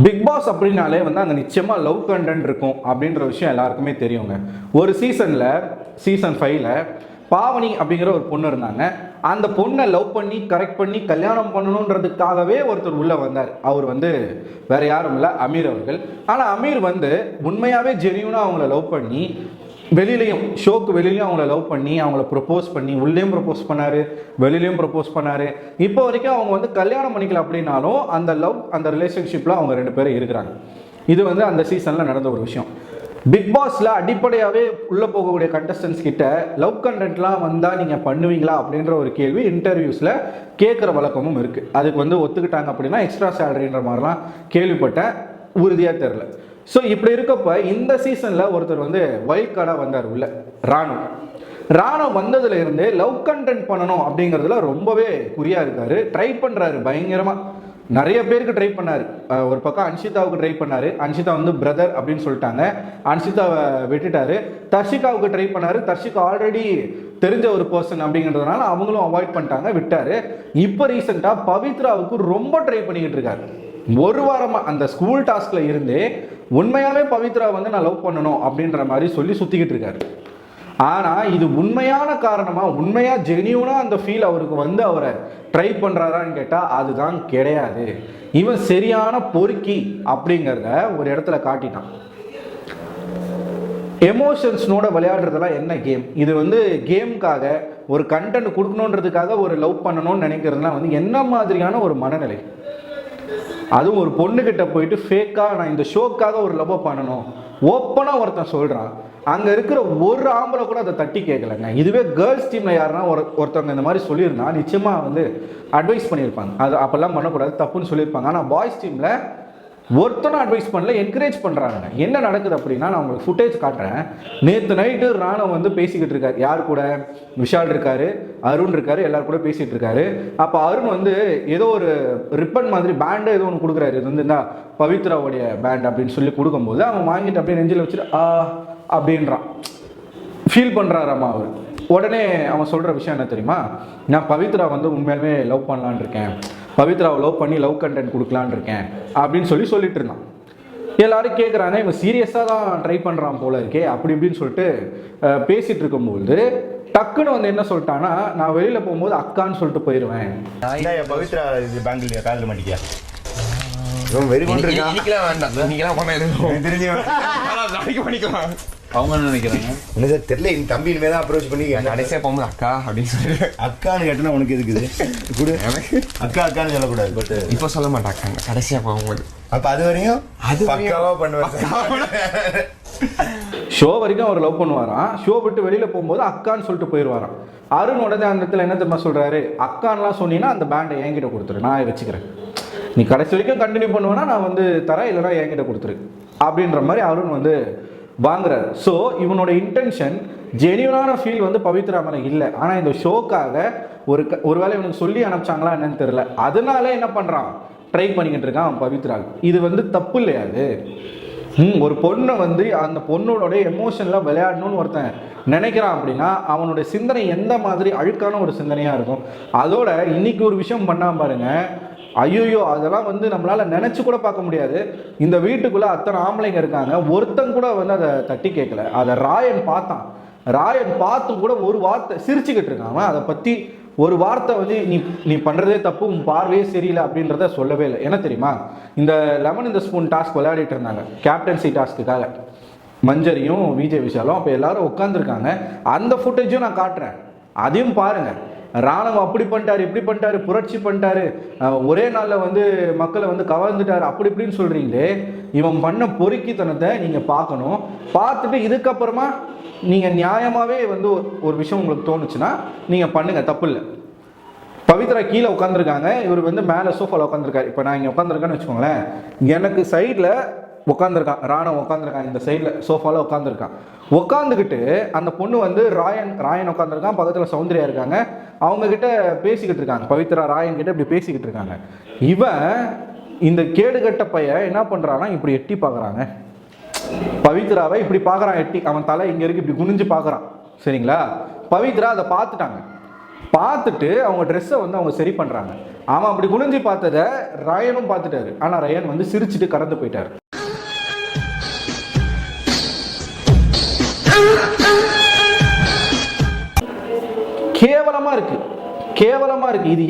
Big pass அப்படின்னாலே வந்து அங்கே நிச்சயமாக லவ் கண்டென்ட் இருக்கும் அப்படின்ற விஷயம் எல்லாருக்குமே தெரியுங்க. ஒரு சீசன் 5ல் பாவனி அப்படிங்கிற ஒரு பொண்ணு இருந்தாங்க. அந்த பொண்ணை லவ் பண்ணி கரெக்ட் பண்ணி கல்யாணம் பண்ணணுன்றதுக்காகவே ஒருத்தர் உள்ளே வந்தார். அவர் வந்து வேற யாரும் இல்லை, அமீர் அவர்கள். ஆனால் அமீர் வந்து உண்மையாகவே ஜெனியூனாக அவங்கள லவ் பண்ணி வெளியிலையும் ஷோக்கு வெளியிலையும் அவங்கள லவ் பண்ணி அவங்கள ப்ரப்போஸ் பண்ணி உள்ளேயும் ப்ரப்போஸ் பண்ணார், வெளியிலையும் ப்ரப்போஸ் பண்ணார். இப்போ வரைக்கும் அவங்க வந்து கல்யாணம் பண்ணிக்கல அப்படின்னாலும் அந்த ரிலேஷன்ஷிப்பில் அவங்க 2 பேரும் இருக்கிறாங்க. இது வந்து அந்த சீசனில் நடந்த ஒரு விஷயம். பிக் பாஸில் அடிப்படையாகவே உள்ளே போகக்கூடிய கண்டஸ்டன்ஸ் கிட்ட லவ் கண்டென்ட்லாம் வந்தால் நீங்கள் பண்ணுவீங்களா அப்படின்ற ஒரு கேள்வி இன்டர்வியூஸில் கேட்குற வழக்கமும் இருக்குது. அதுக்கு வந்து ஒத்துக்கிட்டாங்க அப்படின்னா எக்ஸ்ட்ரா சேலரின்ற மாதிரிலாம் கேள்விப்பட்டேன், உறுதியாக தெரில. ஸோ இப்படி இருக்கப்ப இந்த சீசனில் ஒருத்தர் வந்து வைல்ட் கார்டாக வந்தார் உள்ள, ராணோ வந்ததுல இருந்தே லவ் கண்டென்ட் பண்ணணும் அப்படிங்கிறதுல ரொம்பவே குறியாக இருக்காரு. ட்ரை பண்ணுறாரு பயங்கரமாக, நிறைய பேருக்கு ட்ரை பண்ணார். ஒரு பக்கம் அன்ஷிதாவுக்கு ட்ரை பண்ணார். அன்ஷிதா வந்து பிரதர் அப்படின்னு சொல்லிட்டாங்க, அன்ஷிதாவை விட்டுட்டாரு. தர்ஷிகாவுக்கு ட்ரை பண்ணார். தர்ஷிகா ஆல்ரெடி தெரிஞ்ச ஒரு பர்சன் அப்படிங்கிறதுனால அவங்களும் அவாய்ட் பண்ணிட்டாங்க, விட்டார். இப்போ ரீசெண்டாக பவித்ராவுக்கு ரொம்ப ட்ரை பண்ணிக்கிட்டு இருக்காரு. ஒரு வாரமாக அந்த ஸ்கூல் டாஸ்கில் இருந்தே உண்மையாகவே பவித்ரா வந்து நான் லவ் பண்ணணும் அப்படின்ற மாதிரி சொல்லி சுற்றிக்கிட்டு இருக்காரு. ஆனால் இது உண்மையான காரணமாக, உண்மையாக ஜெனியூனாக அந்த ஃபீல் அவருக்கு வந்து அவரை ட்ரை பண்ணுறாரான்னு கேட்டால் அதுதான் கிடையாது. இவன் சரியான பொறுக்கி அப்படிங்கிறத ஒரு இடத்துல காட்டிட்டான். எமோஷன்ஸ்னோட விளையாடுறதெல்லாம் என்ன கேம்? இது வந்து கேமுக்காக ஒரு கண்டென்ட் கொடுக்கணுன்றதுக்காக ஒரு லவ் பண்ணணும்னு நினைக்கிறதுலாம் வந்து என்ன மாதிரியான ஒரு மனநிலை? அதுவும் ஒரு பொண்ணுக்கிட்ட போயிட்டு ஃபேக்காக நான் இந்த ஷோக்காக ஒரு லவ் பண்ணணும் ஓப்பனாக ஒருத்தன் சொல்கிறான். அங்கே இருக்கிற ஒரு ஆம்பளை கூட அதை தட்டி கேட்கலங்க. இதுவே கேர்ள்ஸ் டீமில் யாருன்னா ஒருத்தவங்க இந்த மாதிரி சொல்லியிருந்தா நிச்சயமாக வந்து அட்வைஸ் பண்ணியிருப்பாங்க, அது அப்போல்லாம் பண்ணக்கூடாது தப்புன்னு சொல்லியிருப்பாங்க. ஆனால் பாய்ஸ் டீமில் ஒருத்தனும் அட்வைஸ் பண்ணல, என்கரேஜ் பண்ணுறாங்க. என்ன நடக்குது அப்படின்னா, நான் உங்களுக்கு ஃபுட்டேஜ் காட்டுறேன். நேற்று நைட்டு ராணோ வந்து பேசிக்கிட்டு இருக்காரு. யார் கூட? விஷால் இருக்காரு, அருண் இருக்காரு, எல்லாரும் கூட பேசிகிட்டு இருக்காரு. அப்போ அருண் வந்து ஏதோ ஒரு ரிப்பன் மாதிரி பேண்டை ஏதோ ஒன்று கொடுக்குறாரு. இது வந்து இந்த பவித்ராவுடைய பேண்ட் அப்படின்னு சொல்லி கொடுக்கும்போது அவன் வாங்கிட்டு அப்படியே நெஞ்சில் வச்சுட்டு அப்படின்றான், ஃபீல் பண்ணுறாராம்மா அவர். உடனே அவன் சொல்கிற விஷயம் என்ன தெரியுமா? நான் பவித்ரா வந்து உண்மையாலுமே லவ் பண்ணலான் இருக்கேன், பவித்ராவை லவ் பண்ணி லவ் கண்டென்ட் கொடுக்கலான் இருக்கேன் அப்படின்னு சொல்லிட்டு இருந்தான். எல்லாரும் கேட்குறாங்க, இவன் சீரியஸாக தான் ட்ரை பண்ணுறான் போல இருக்கே அப்படி இப்படின்னு சொல்லிட்டு பேசிகிட்டு இருக்கும்போது டக்குன்னு வந்து என்ன சொல்லிட்டான்னா, நான் வெளியில் போகும்போது அக்கான்னு சொல்லிட்டு போயிடுவேன். பவித்ரா பேங்கில் காதல் மாட்டிக்கியா? அவங்க நினைக்கிறாங்க தெரியல. என் தம்பி இனிமேதான் அப்ரோச் பண்ணி கடைசியா போகும்போது அக்கா அப்படின்னு சொல்லிட்டு அக்கான்னு கேட்டனா உனக்கு இருக்குது கூட அக்கா அக்கான்னு சொல்லக்கூடாது. பட் இப்போ சொல்ல மாட்டேன் அக்காங்க கடைசியா போகும்போது. அப்ப அது வரையும் பக்காவா பண்ணுவேன். ஷோ வரைக்கும் அவர் லவ் பண்ணுவாராம். ஷோ விட்டு வெளியில போகும்போது அக்கான்னு சொல்லிட்டு போயிடுவாராம். அருண் உடனே அந்த இடத்துல என்ன தெரியுமா சொல்றாரு? அக்கான்லாம் சொன்னீங்கன்னா அந்த பேண்டை என்கிட்ட கொடுத்துரு, நான் வச்சுக்கிறேன். நீ கடைசி வரைக்கும் கண்டினியூ பண்ணுவேன்னா நான் வந்து தரேன், இல்லைனா என்கிட்ட கொடுத்துரு அப்படின்ற மாதிரி அருண் வந்து வாங்குறாரு. ஸோ இவனோட இன்டென்ஷன் ஜெனியூனான ஃபீல் வந்து பவித்ரா மேலே இல்லை. ஆனால் இந்த ஷோக்காக ஒருவேளை இவனுக்கு சொல்லி அனுப்பிச்சாங்களா என்னன்னு தெரியல, அதனால என்ன பண்ணுறான், ட்ரை பண்ணிக்கிட்டு இருக்கான் பவித்ரா. இது வந்து தப்பு இல்லையா? அது ஒரு பொண்ணை வந்து அந்த பொண்ணோட எமோஷனில் விளையாடணும்னு ஒருத்தன் நினைக்கிறான் அப்படின்னா அவனுடைய சிந்தனை எந்த மாதிரி அழுக்கான ஒரு சிந்தனையாக இருக்கும். அதோட இன்னைக்கு ஒரு விஷயம் பண்ணாம பாருங்க, ஐயோ அதெல்லாம் வந்து நம்மளால் நினச்சி கூட பார்க்க முடியாது. இந்த வீட்டுக்குள்ளே அத்தனை ஆம்பளைங்க இருக்காங்க, ஒருத்தன் கூட வந்து அதை தட்டி கேட்கல. அதை ராயன் பார்த்தான். ராயன் பார்த்தும் கூட ஒரு வார்த்தை சிரிச்சுக்கிட்டு இருக்கான். அதை பற்றி ஒரு வார்த்தை வந்து நீ பண்ணுறதே தப்பு, உன் பார்வையே சரியில்லை அப்படின்றத சொல்லவே இல்லை. என்ன தெரியுமா? இந்த லெமன் இந்த ஸ்பூன் டாஸ்க் விளையாடிட்டு இருந்தாங்க, கேப்டன்சி டாஸ்க்குக்காக. மஞ்சரியும் விஜய் விஷாலும் அப்போ எல்லாரும் உட்காந்துருக்காங்க. அந்த ஃபுட்டேஜும் நான் காட்டுறேன், அதையும் பாருங்கள். ராணுவ அப்படி பண்ணிட்டாரு, இப்படி பண்ணிட்டாரு, புரட்சி பண்ணிட்டாரு, ஒரே நாளில் வந்து மக்களை வந்து கவர்ந்துட்டாரு, அப்படி இப்படின்னு சொல்கிறீங்களே. இவன் பண்ண பொறுக்கித்தனத்தை நீங்கள் பார்க்கணும். பார்த்துட்டு இதுக்கப்புறமா நீங்கள் நியாயமாகவே வந்து ஒரு விஷயம் உங்களுக்கு தோணுச்சுன்னா நீங்கள் பண்ணுங்கள், தப்பு இல்லை. பவித்ரா கீழே உட்காந்துருக்காங்க, இவர் வந்து மேலே சோஃபாவில் உட்காந்துருக்காரு. இப்போ நான் இங்கே உட்காந்துருக்கேன்னு வச்சுக்கோங்களேன், எனக்கு சைடில் உட்காந்துருக்கான், ராணவ உட்காந்துருக்கான், இந்த சைடில் சோஃபாவில் உட்காந்துருக்கான். உட்காந்துக்கிட்டு அந்த பொண்ணு வந்து ராயன் உட்காந்துருக்கான், பக்கத்தில் சௌந்தர்யா இருக்காங்க, அவங்கக்கிட்ட பேசிக்கிட்டு இருக்காங்க. பவித்ரா ராயன் கிட்ட இப்படி பேசிக்கிட்டு இருக்காங்க. இவன் இந்த கேடுகட்ட பையன் என்ன பண்ணுறான்னா இப்படி எட்டி பார்க்குறாங்க, பவித்ராவை இப்படி பார்க்குறான் எட்டி. அவன் தலை இங்கே இருக்கு, இப்படி குனிஞ்சு பார்க்குறான். சரிங்களா? பவித்ரா அதை பார்த்துட்டாங்க. பார்த்துட்டு அவங்க ட்ரெஸ்ஸை வந்து அவங்க சரி பண்ணுறாங்க. அவன் அப்படி குனிஞ்சு பார்த்ததை ரயனும் பார்த்துட்டாரு. ஆனால் ரயன் வந்து சிரிச்சுட்டு கடந்து போயிட்டார். கேவலமாக இருக்குது, கேவலமாக இருக்குது. இது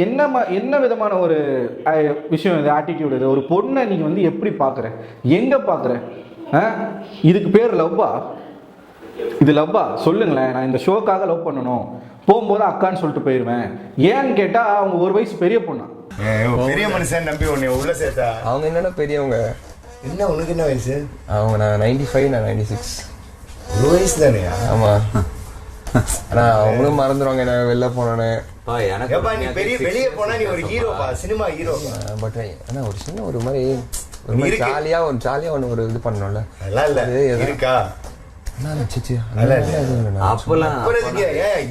என்ன விதமான ஒரு விஷயம் இது, ஆட்டிடியூட் இது? ஒரு பொண்ணை நீங்கள் வந்து எப்படி பார்க்குற, எங்கே பார்க்குற? இதுக்கு பேர் லவ்வா? இது லவ்வா? சொல்லுங்களேன். நான் இந்த ஷோக்காக லவ் பண்ணணும், போகும்போது அக்கான்னு சொல்லிட்டு போயிடுவேன். ஏன்னு கேட்டால் அவங்க ஒரு வயசு பெரிய பொண்ணா, பெரிய மனுஷன் நம்பி உன்னை உள்ள சேர்த்தா. அவங்க என்னன்னா பெரியவங்க. என்ன உனக்கு என்ன வயசு? அவங்க நான் 95, நான் 96. ஒரு வயசு தானேயா? ஆமா. ஆனா அவங்களும் மறந்துடுவாங்க நான் வெளில போனோன்னு. நீ வெளியே போனா நீ ஒரு ஹீரோப்பா, சினிமா ஹீரோப்பா. பட் ஆனா ஒரு சின்ன ஒரு மாதிரி ஒரு ஜாலியா ஒன்று ஒரு இது பண்ணணும்ல. நல்லா இல்ல இருக்கா?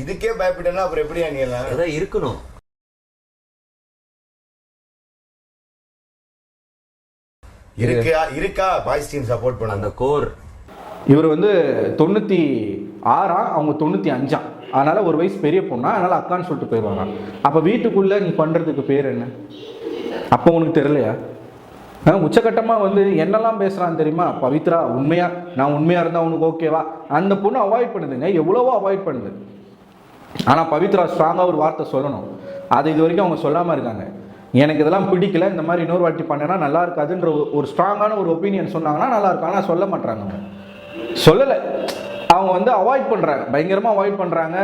இதுக்கே பயப்பட்டா அப்புறம் எப்படி அணியலாம்? இருக்கணும். இருக்கா பாய்ஸ் டீம் சப்போர்ட் பண்ண அந்த கோர். இவர் வந்து 96, அவங்க 95. அதனால ஒரு வயசு பெரிய பொண்ணா, அதனால அக்கான்னு சொல்லிட்டு போயிடுவாங்க. அப்ப வீட்டுக்குள்ள நீ பண்றதுக்கு பேர் என்ன? அப்போ உனக்கு தெரியலையா? உச்சகட்டமாக வந்து என்னெல்லாம் பேசுகிறான்னு தெரியுமா? பவித்ரா நான் உண்மையாக இருந்தால் உனக்கு ஓகேவா? அந்த பொண்ணு அவாய்ட் பண்ணுதுங்க, எவ்வளவோ அவாய்ட் பண்ணுது. ஆனால் பவித்ரா ஸ்ட்ராங்காக ஒரு வார்த்தை சொல்லணும். அது இது வரைக்கும் அவங்க சொல்லாமல் இருக்காங்க. எனக்கு இதெல்லாம் பிடிக்கல, இந்த மாதிரி இன்னொரு வாட்டி பண்ணேன்னா நல்லா இருக்காதுன்ற ஒரு ஸ்ட்ராங்கான ஒரு ஒப்பீனியன் சொன்னாங்கன்னா நல்லா இருக்கும். ஆனால் சொல்ல மாட்டாங்க, சொல்லலை. அவங்க வந்து அவாய்ட் பண்ணுறாங்க, பயங்கரமாக அவாய்ட் பண்ணுறாங்க.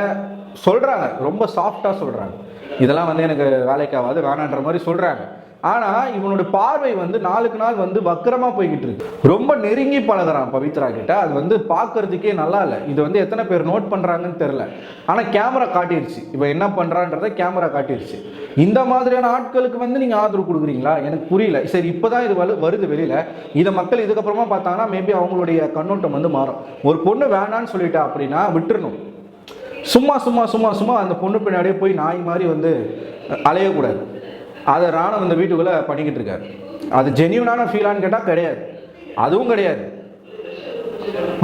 சொல்கிறாங்க, ரொம்ப சாஃப்டாக சொல்கிறாங்க, இதெல்லாம் வந்து எனக்கு வேலைக்கு ஆகாது வேணான்ற மாதிரி சொல்கிறாங்க. ஆனால் இவனோட பார்வை வந்து நாளுக்கு நாள் வந்து வக்கரமாக போய்கிட்டு இருக்கு. ரொம்ப நெருங்கி பழகிறான் பவித்ரா கிட்ட. அது வந்து பார்க்கறதுக்கே நல்லா இல்லை. இது வந்து எத்தனை பேர் நோட் பண்ணுறாங்கன்னு தெரில. ஆனால் கேமரா காட்டிடுச்சு, இவன் என்ன பண்ணுறான்றதை கேமரா காட்டிடுச்சு. இந்த மாதிரியான ஆட்களுக்கு வந்து நீங்கள் ஆதரவு கொடுக்குறீங்களா? எனக்கு புரியல. சரி, இப்போ தான் இது வருது வெளியில். இதை மக்கள் இதுக்கப்புறமா பார்த்தாங்கன்னா மேபி அவங்களுடைய கண்ணோட்டம் வந்து மாறும். ஒரு பொண்ணு வேணான்னு சொல்லிட்டா அப்படின்னா விட்டுறணும். சும்மா சும்மா சும்மா சும்மா அந்த பொண்ணு பின்னாடியே போய் நாய் மாதிரி வந்து அலையக்கூடாது. அதை ராணுவம் இந்த வீட்டுக்குள்ளே பண்ணிக்கிட்டு இருக்காரு. அது ஜென்யூனான ஃபீலான்னு கேட்டால் கிடையாது, அதுவும் கிடையாது.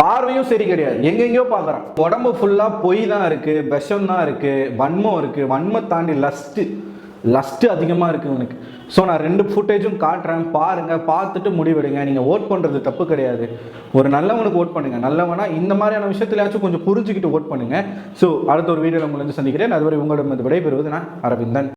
பார்வையும் சரி கிடையாது, எங்கெங்கேயோ பார்க்குறான். உடம்பு ஃபுல்லாக பொய் தான் இருக்குது, விஷம் தான் இருக்குது, வன்மம் இருக்குது. வன்மம் தாண்டி லஸ்ட்டு அதிகமாக இருக்குது உனக்கு. ஸோ நான் 2 ஃபுட்டேஜும் காட்டுறேன், பாருங்கள். பார்த்துட்டு முடிவெடுங்க. நீங்கள் ஓட் பண்ணுறது தப்பு கிடையாது. ஒரு நல்லவனுக்கு ஓட் பண்ணுங்கள். நல்லவனா இந்த மாதிரியான விஷயத்துலையாச்சும் கொஞ்சம் புரிஞ்சுக்கிட்டு ஓட் பண்ணுங்கள். ஸோ அடுத்த ஒரு வீடியோவில் உங்களை சந்திக்கிறேன். அதுவரை உங்களிடம் விடைபெறுவது நான் அரவிந்தன்.